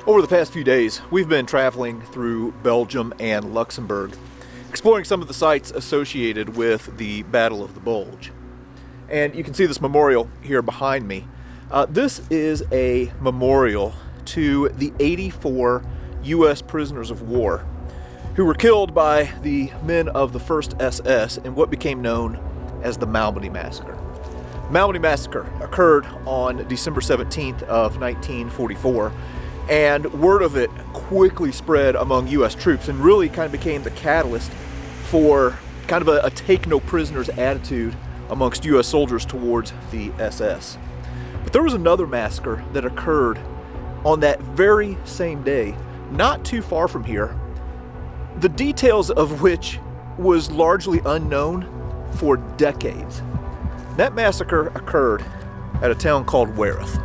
Over the past few days, we've been traveling through Belgium and Luxembourg, exploring some of the sites associated with the Battle of the Bulge. And you can see this memorial here behind me. This is a memorial to the 84 U.S. prisoners of war who were killed by the men of the 1st SS in what became known as the Malmedy Massacre. The Malmedy Massacre occurred on December 17th of 1944, and word of it quickly spread among U.S. troops and really kind of became the catalyst for kind of a take-no-prisoners attitude amongst U.S. soldiers towards the SS. But there was another massacre that occurred on that very same day, not too far from here, the details of which was largely unknown for decades. That massacre occurred at a town called Wereth.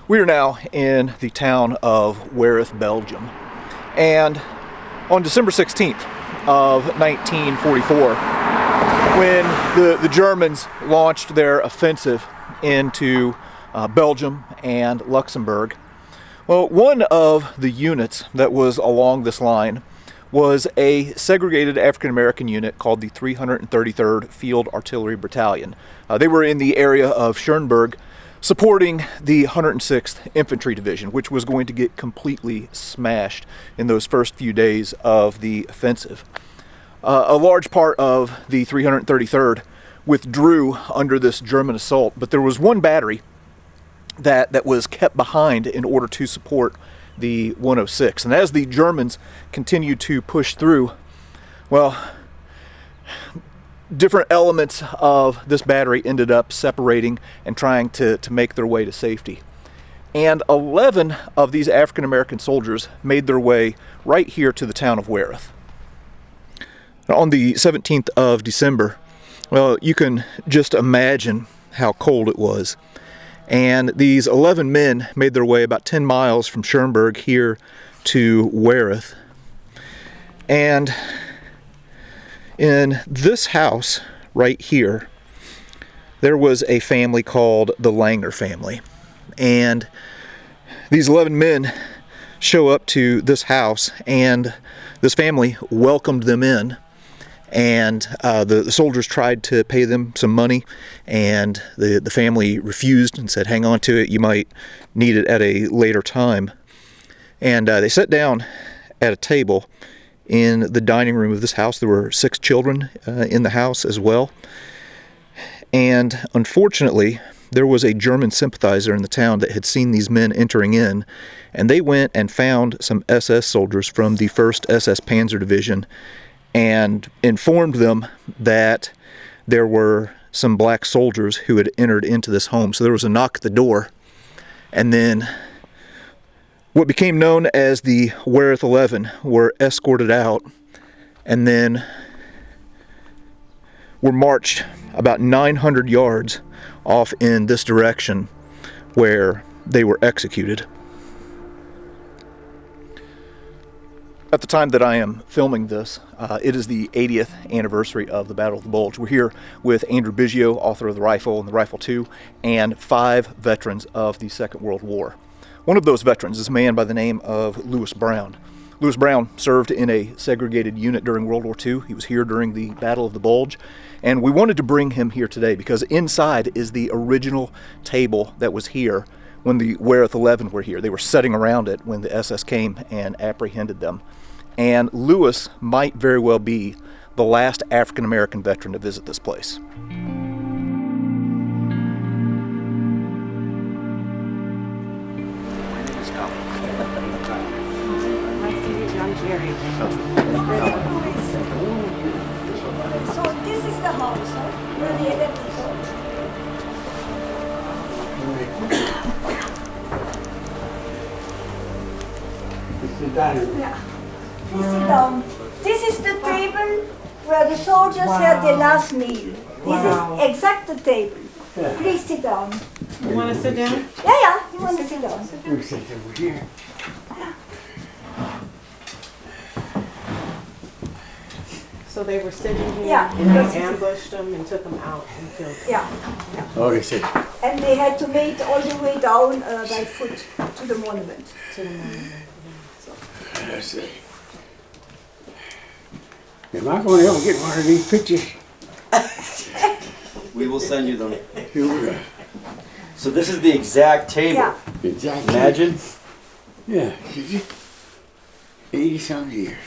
We are now in the town of Wereth, Belgium, and on December 16th of 1944, when the Germans launched their offensive into Belgium and Luxembourg, well, one of the units that was along this line was a segregated African American unit called the 333rd Field Artillery Battalion. They were in the area of Schönberg, supporting the 106th Infantry Division, which was going to get completely smashed in those first few days of the offensive. A large part of the 333rd withdrew under this German assault, but there was one battery that was kept behind in order to support the 106. And as the Germans continued to push through, well, different elements of this battery ended up separating and trying to make their way to safety. And 11 of these African American soldiers made their way right here to the town of Wereth. On the 17th of December, well, you can just imagine how cold it was. And these 11 men made their way about 10 miles from Schönberg here to Wereth. And in this house right here, there was a family called the Langer family. And these 11 men show up to this house, and this family welcomed them in. And the soldiers tried to pay them some money, and the family refused and said, hang on to it, you might need it at a later time. And they sat down at a table in the dining room of this house. There were 6 children in the house as well. And unfortunately, there was a German sympathizer in the town that had seen these men entering in, and they went and found some SS soldiers from the 1st SS Panzer Division and informed them that there were some black soldiers who had entered into this home. So there was a knock at the door, and then what became known as the Wereth 11 were escorted out and then were marched about 900 yards off in this direction where they were executed. At the time that I am filming this, it is the 80th anniversary of the Battle of the Bulge. We're here with Andrew Biggio, author of The Rifle and The Rifle 2, and 5 veterans of the Second World War. One of those veterans is a man by the name of Lewis Brown. Lewis Brown served in a segregated unit during World War II. He was here during the Battle of the Bulge, and we wanted to bring him here today because inside is the original table that was here when the Wereth 11 were here. They were sitting around it when the SS came and apprehended them. And Lewis might very well be the last African American veteran to visit this place. So this is the house, huh? Where the 11 soldiers. Yeah. Please sit down. This is the table where the soldiers had their last meal. This is exact the table. Please sit down. You want to sit down? Yeah, you want to sit down. You sit over here. So they were sitting here Yeah. and they ambushed them and took them out and killed them. Yeah. Oh, they said, And they had to wait all the way down by foot to the monument. To the monument. that's it. Am I going to ever get one of these pictures? We will send you them. Sure. So this is the exact table. Yeah. Exactly. Imagine. Yeah. 80-some years.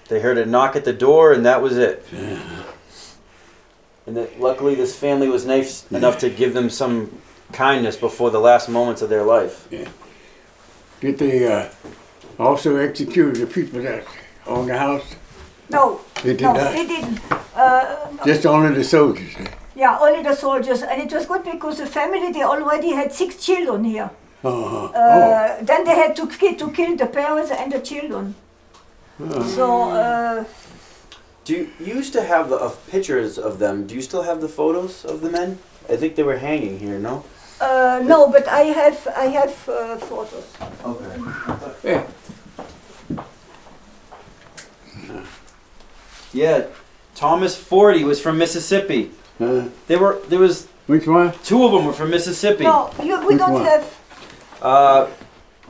They heard a knock at the door and that was it. And that luckily this family was nice enough to give them some kindness before the last moments of their life. Yeah. Did they also execute the people that owned the house? No, They did no, not? they didn't. Just only the soldiers. Yeah, only the soldiers. And it was good because the family, they already had 6 children here. Then they had to kill the parents and the children. So, Do you used to have pictures of them? Do you still have the photos of the men? I think they were hanging here, no? no, but I have photos. Okay. Yeah. Yeah, Thomas 40 was from Mississippi. There was Which one? 2 of them were from Mississippi. No, we Which don't one? have.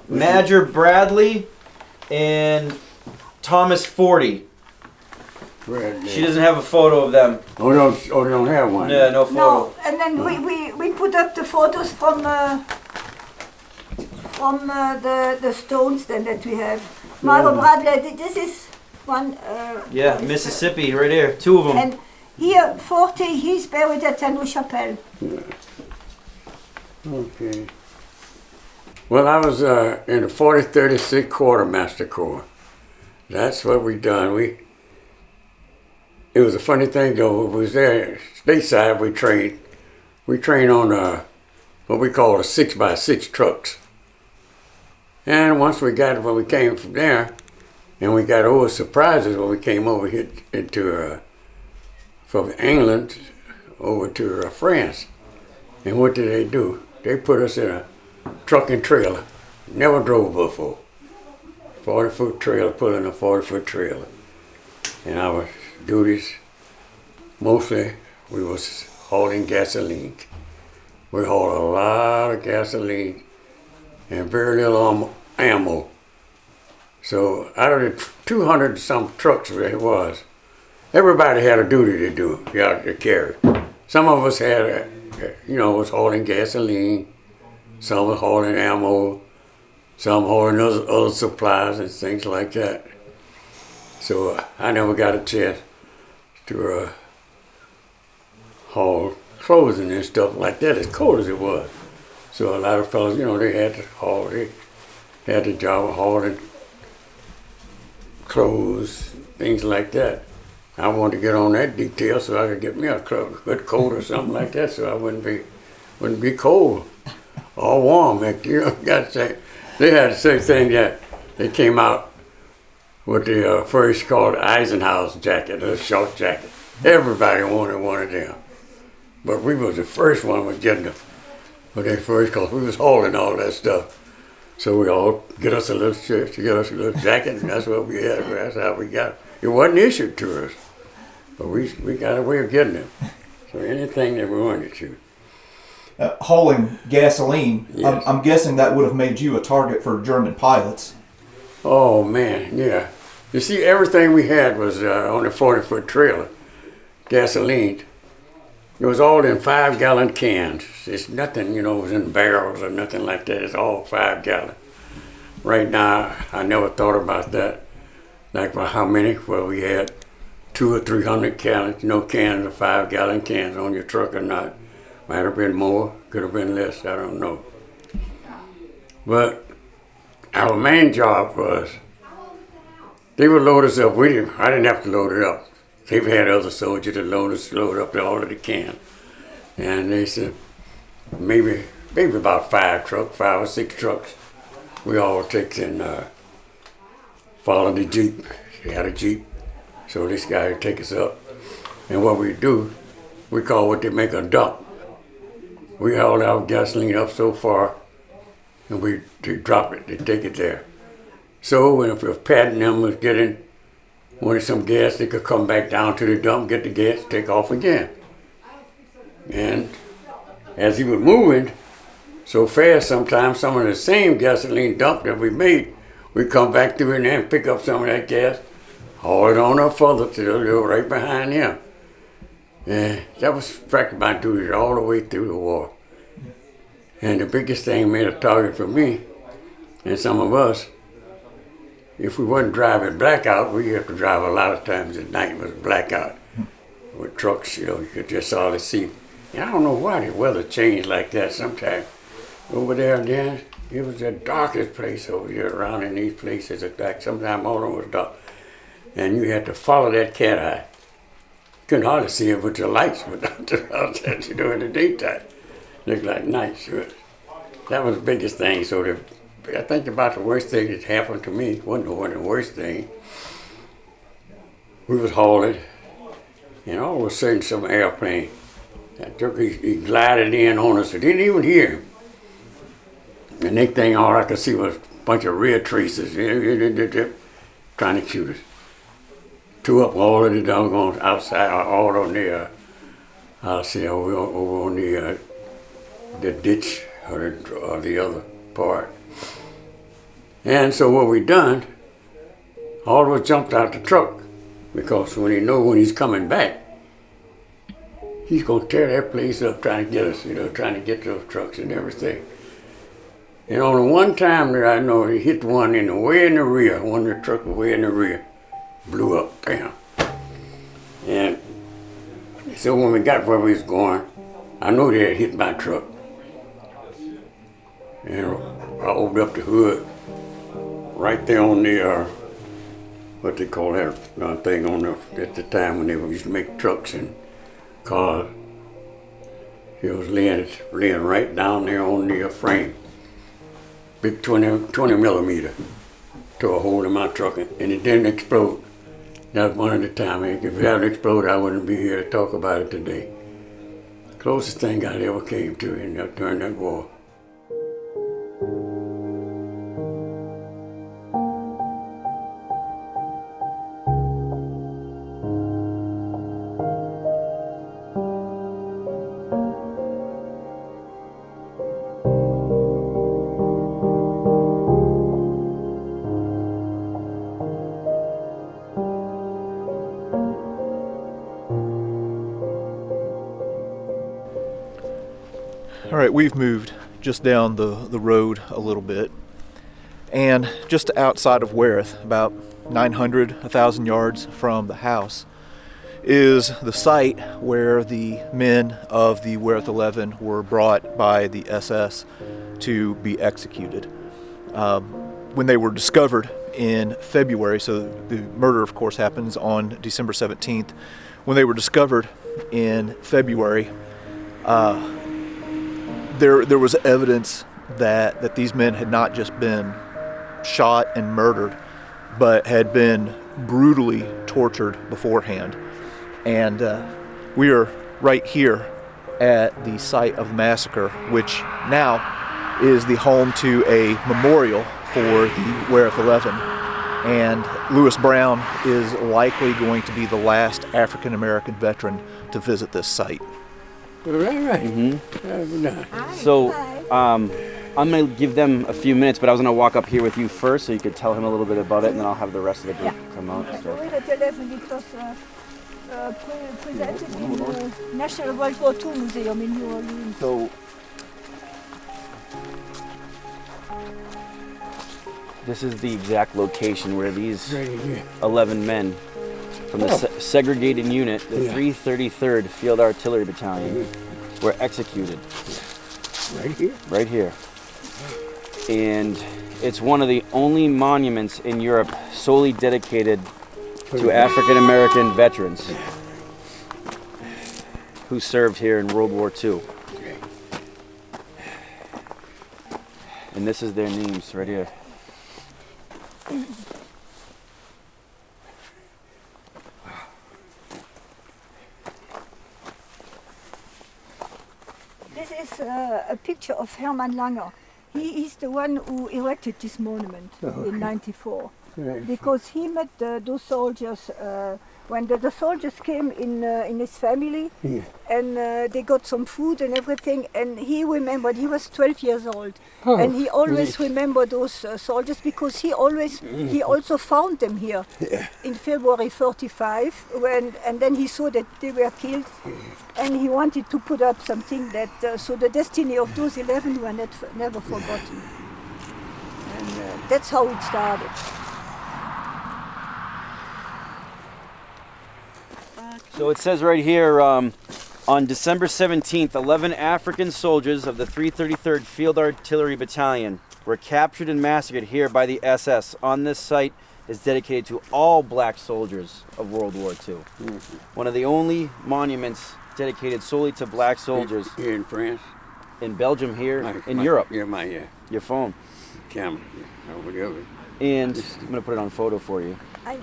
Major Bradley and Thomas 40. She doesn't have a photo of them. Oh, they don't have one. Yeah, no photo. No, and then we put up the photos from the stones then that we have. Major Bradley, this is one. Yeah, Mississippi, right here. 2 of them. And here, 40, he's buried at Henri-Chapelle. Okay. Well, I was in the 4036 Quartermaster Corps. That's what we done. It was a funny thing though. We was there stateside. We trained. We trained on what we call a 6x6 trucks. And once when we came from there, and we got over surprises when we came over here from England over to France. And what did they do? They put us in a truck and trailer. Never drove before. 40-foot trailer, put in a 40-foot trailer. And our duties, mostly we was hauling gasoline. We hauled a lot of gasoline and very little ammo. So out of the 200 some trucks there was, everybody had a duty to do, to carry. Some of us had, was hauling gasoline, some was hauling ammo, some hauling other supplies and things like that. So I never got a chance to haul clothing and stuff like that, as cold as it was. So a lot of fellas, they had to haul, they had the job of hauling clothes, things like that. I wanted to get on that detail so I could get me a good coat or something like that, so I wouldn't be cold or warm. Got to say, they had the same thing that they came out with the first called Eisenhower's jacket, a short jacket. Everybody wanted one of them, but we was the first one was getting them. But they first, cause we was hauling all that stuff. So we all get us a little shirt, get us a little jacket, and that's what we had. That's how we got it. It wasn't issued to us, but we got a way of getting it. So anything that we wanted to. Hauling gasoline, Yes. I'm guessing that would have made you a target for German pilots. Oh man, yeah. You see, everything we had was on a 40-foot trailer, gasoline. It was all in 5-gallon cans. It's nothing, was in barrels or nothing like that. It's all 5-gallon. Right now, I never thought about that. Like for how many? Well, we had 200 or 300 cans, cans of 5-gallon cans on your truck or not. Might have been more, could have been less, I don't know. But our main job was, they would load us up. I didn't have to load it up. They've had other soldiers that load up all of the can. And they said, maybe about 5 or 6 trucks. We all take and follow the Jeep. He had a Jeep. So this guy would take us up. And what we do, we call what they make a dump. We haul our gasoline up so far, and they drop it, they take it there. So if Pat and them was wanted some gas, they could come back down to the dump, get the gas, take off again. And as he was moving so fast, sometimes some of the same gasoline dump that we made, we come back through in there and pick up some of that gas, haul it on up further to the little right behind him. And that was practically my duty all the way through the war. And the biggest thing made a target for me and some of us, if we wasn't driving blackout, we had to drive a lot of times at night. It was blackout with trucks, you could just hardly see. And I don't know why the weather changed like that sometimes. Over there, then, it was the darkest place over here around in these places. Like sometimes all of them was dark. And you had to follow that cat eye. Couldn't hardly see it with your lights, but outside, in the daytime. Looked like night. That was the biggest thing. So I think about the worst thing that happened to me, wasn't one of the worst thing. We was hauling, and all of a sudden some airplane, he glided in on us. I didn't even hear him. The next thing all I could see was a bunch of red traces trying to shoot us. Two up all of the doggone outside, all on the, over on the ditch or the other part. And so what we done, all of us jumped out the truck because when he's coming back, he's gonna tear that place up trying to get us, trying to get those trucks and everything. And on the one time that I know, he hit one way in the rear, one of the trucks way in the rear, blew up, bam. And so when we got where we was going, I know they had hit my truck. And I opened up the hood, right there on the, what they call that thing at the time when they used to make trucks and cars. It was laying right down there on the frame. Big 20 millimeter to a hole in my truck, and it didn't explode. That was one of the time. If it hadn't exploded, I wouldn't be here to talk about it today. Closest thing I ever came to during that war. All right, we've moved just down the road a little bit, and just outside of Wereth, about 900, 1,000 yards from the house, is the site where the men of the Wereth 11 were brought by the SS to be executed. When they were discovered in February, so the murder of course happens on December 17th, when they were discovered in February, there was evidence that these men had not just been shot and murdered, but had been brutally tortured beforehand. And we are right here at the site of the massacre, which now is the home to a memorial for the Wereth 11. And Lewis Brown is likely going to be the last African American veteran to visit this site. Right. Mm-hmm. So, I'm going to give them a few minutes, but I was going to walk up here with you first so you could tell him a little bit about it, and then I'll have the rest of the group come out. So. Presented in the National World War II Museum in New Orleans. So, this is the exact location where these 11 men from the segregated unit, the 333rd Field Artillery Battalion, were executed. Right here? Right here. And It's one of the only monuments in Europe solely dedicated to African American veterans who served here in World War II. And this is their names right here. This is a picture of Hermann Langer. He is the one who erected this monument in '94, because he met those soldiers when the soldiers came in his family, and they got some food and everything, and he remembered. He was 12 years old, and he always remembered those soldiers because he also found them here in February '45, and then he saw that they were killed, and he wanted to put up something that so the destiny of those 11 were never forgotten, and that's how it started. So it says right here, on December 17th, 11 African soldiers of the 333rd Field Artillery Battalion were captured and massacred here by the SS. On this site is dedicated to all black soldiers of World War II. One of the only monuments dedicated solely to black soldiers. Here in France? In Belgium, here, in Europe. Yeah, your phone. Camera, over there. And I'm going to put it on photo for you. I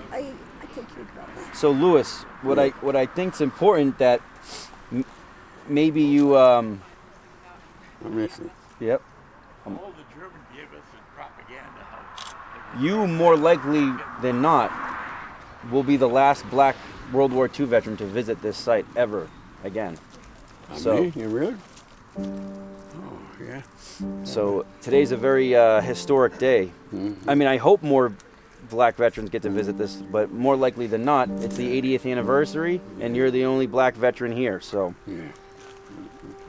think you got it. So Louis, what I think is important that maybe you I'm listening. Yep. All the Germans give us is propaganda. You more likely than not will be the last black World War II veteran to visit this site ever again. Me? You really? Oh, yeah. So today's a very historic day. I mean, I hope more black veterans get to visit this, but more likely than not, it's the 80th anniversary, and you're the only black veteran here. So,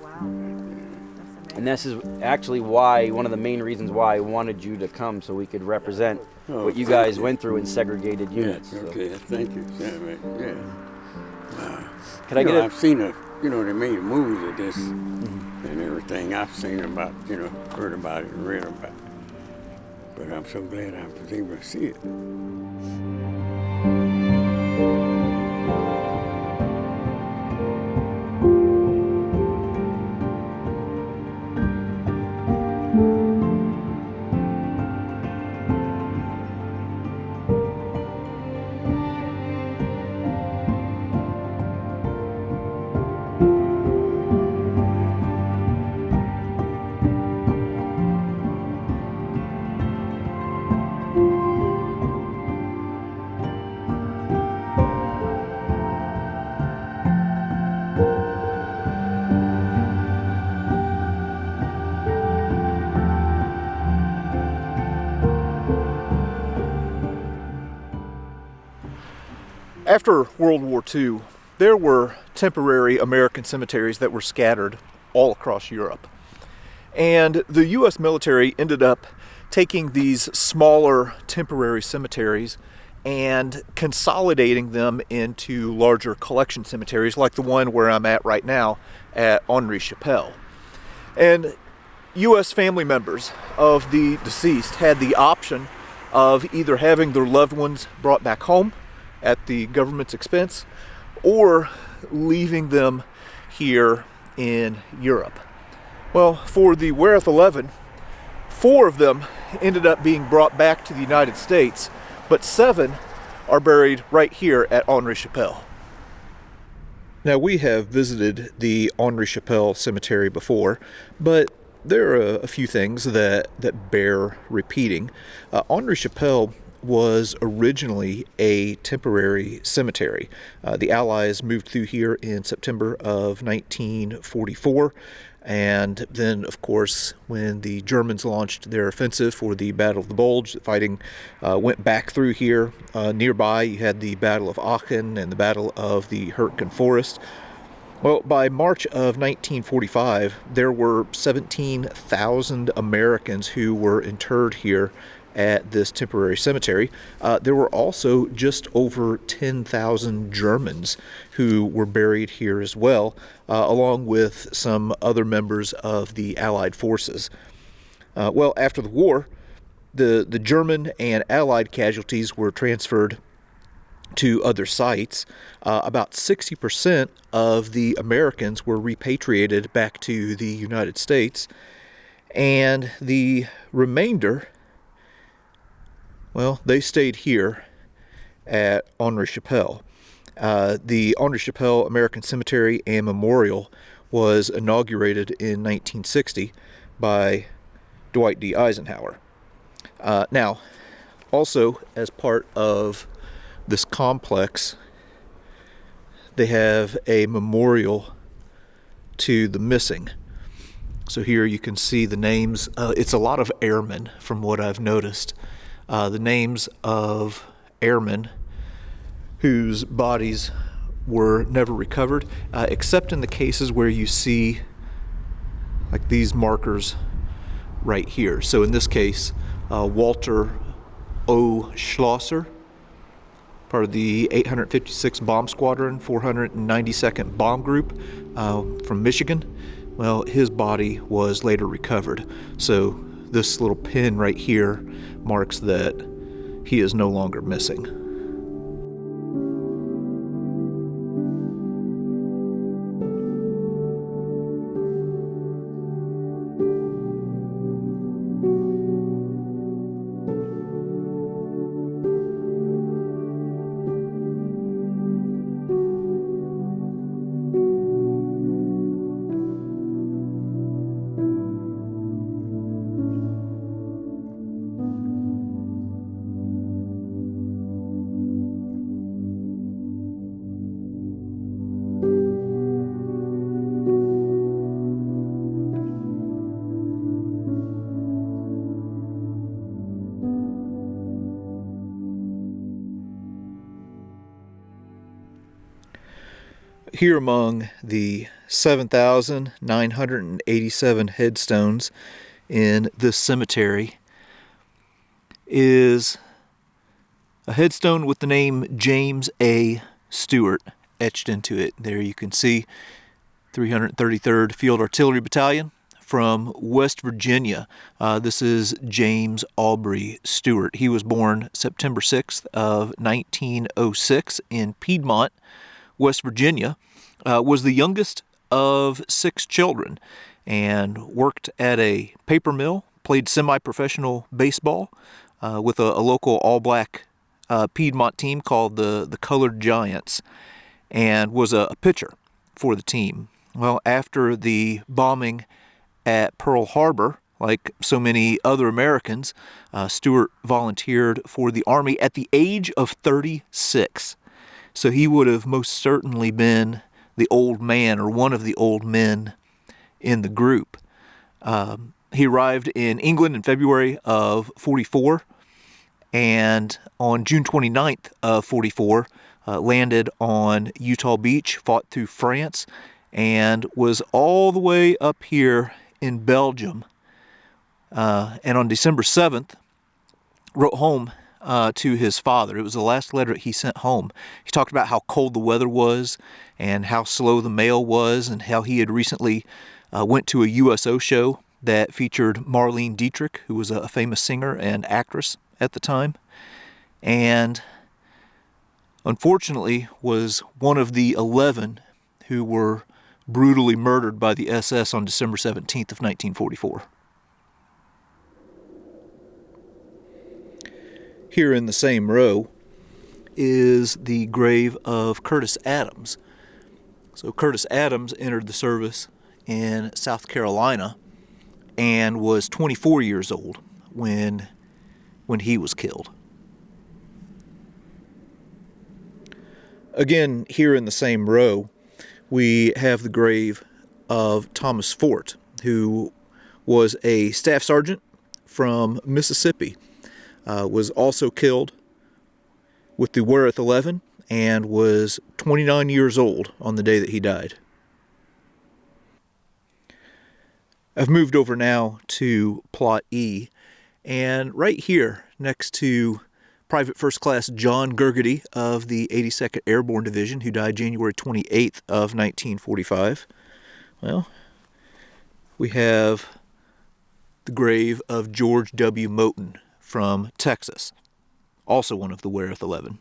Wow. and this is actually why, one of the main reasons why I wanted you to come, so we could represent what you guys went through in segregated units. Yes, okay, thank you. Yeah. Could I get I've seen they made movies of this and everything. I've seen about, heard about it and read about it. But I'm so glad I was able to see it. After World War II, there were temporary American cemeteries that were scattered all across Europe. And the U.S. military ended up taking these smaller temporary cemeteries and consolidating them into larger collection cemeteries like the one where I'm at right now at Henri-Chapelle. And U.S. family members of the deceased had the option of either having their loved ones brought back home at the government's expense, or leaving them here in Europe. Well, for the Wereth 11, 4 of them ended up being brought back to the United States, but 7 are buried right here at Henri-Chapelle. Now, we have visited the Henri-Chapelle Cemetery before, but there are a few things that bear repeating. Henri-Chapelle was originally a temporary cemetery. The Allies moved through here in September of 1944, and then, of course, when the Germans launched their offensive for the Battle of the Bulge, the fighting went back through here. Nearby, you had the Battle of Aachen and the Battle of the Hurtgen Forest. Well, by March of 1945, there were 17,000 Americans who were interred here at this temporary cemetery. There were also just over 10,000 Germans who were buried here as well, along with some other members of the Allied forces. Well, after the war, the German and Allied casualties were transferred to other sites. About 60% of the Americans were repatriated back to the United States, and the remainder, well, they stayed here at Henri-Chapelle. The Henri-Chapelle American Cemetery and Memorial was inaugurated in 1960 by Dwight D. Eisenhower. Now, also as part of this complex, they have a memorial to the missing. So here you can see the names. It's a lot of airmen from what I've noticed. The names of airmen whose bodies were never recovered, except in the cases where you see like these markers right here. So in this case, Walter O. Schlosser, part of the 856th Bomb Squadron, 492nd Bomb Group from Michigan. Well, his body was later recovered. So this little pin right here marks that he is no longer missing. Here among the 7,987 headstones in this cemetery is a headstone with the name James A. Stewart etched into it. There you can see 333rd Field Artillery Battalion from West Virginia. This is James Aubrey Stewart. He was born September 6th of 1906 in Piedmont, West Virginia. Was the youngest of 6 children and worked at a paper mill, played semi-professional baseball with a local all-black Piedmont team called the Colored Giants, and was a pitcher for the team. Well, after the bombing at Pearl Harbor, like so many other Americans, Stewart volunteered for the Army at the age of 36. So he would have most certainly been the old man, or one of the old men in the group. He arrived in England in February of 44, and on June 29th of 44, landed on Utah Beach, fought through France, and was all the way up here in Belgium. And on December 7th, wrote home to his father. It was the last letter he sent home. He talked about how cold the weather was and how slow the mail was, and how he had recently went to a USO show that featured Marlene Dietrich, who was a famous singer and actress at the time, and unfortunately was one of the 11 who were brutally murdered by the SS on December 17th of 1944. Here in the same row is the grave of Curtis Adams. So Curtis Adams entered the service in South Carolina and was 24 years old when he was killed. Again, here in the same row, we have the grave of Thomas Fort, who was a staff sergeant from Mississippi. Was also killed with the Wereth 11 and was 29 years old on the day that he died. I've moved over now to Plot E, and right here next to Private First Class John Gergety of the 82nd Airborne Division, who died January 28th of 1945, well, we have the grave of George W. Moten from Texas, also one of the Wereth 11.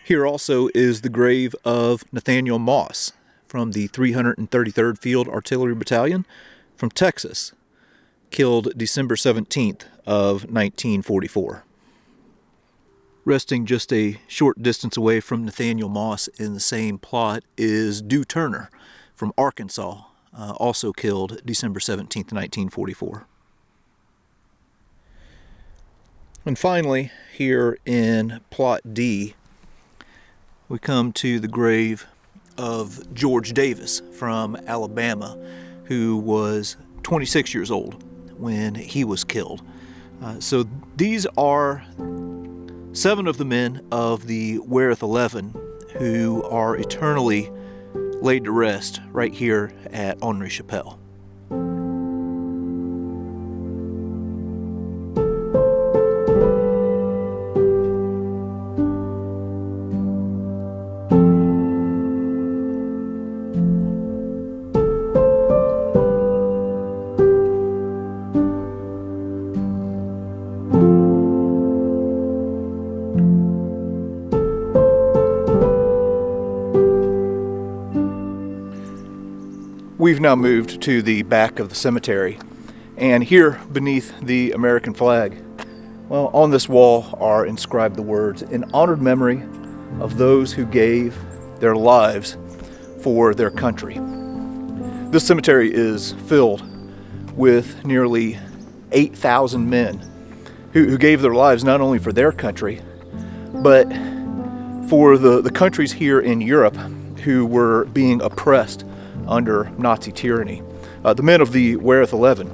Here also is the grave of Nathaniel Moss from the 333rd Field Artillery Battalion from Texas, killed December 17th of 1944. Resting just a short distance away from Nathaniel Moss in the same plot is Dew Turner from Arkansas, also killed December 17th, 1944. And finally, here in Plot D, we come to the grave of George Davis from Alabama, who was 26 years old when he was killed. So these are 7 of the men of the Wereth 11 who are eternally laid to rest right here at Henri-Chapelle. We've now moved to the back of the cemetery, and here beneath the American flag, well, on this wall are inscribed the words, "In honored memory of those who gave their lives for their country." This cemetery is filled with nearly 8,000 men who gave their lives not only for their country, but for the countries here in Europe who were being oppressed under Nazi tyranny. The men of the Wereth 11,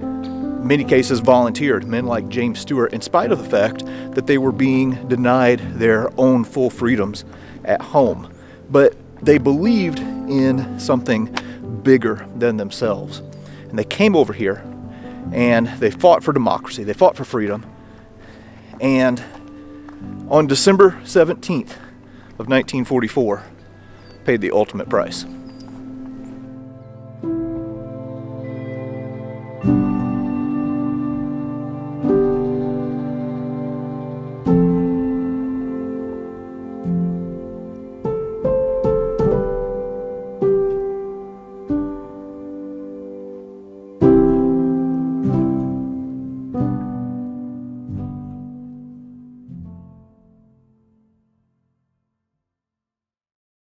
in many cases volunteered, men like James Stewart, in spite of the fact that they were being denied their own full freedoms at home. But they believed in something bigger than themselves. And they came over here and they fought for democracy, they fought for freedom. And on December 17th of 1944, paid the ultimate price.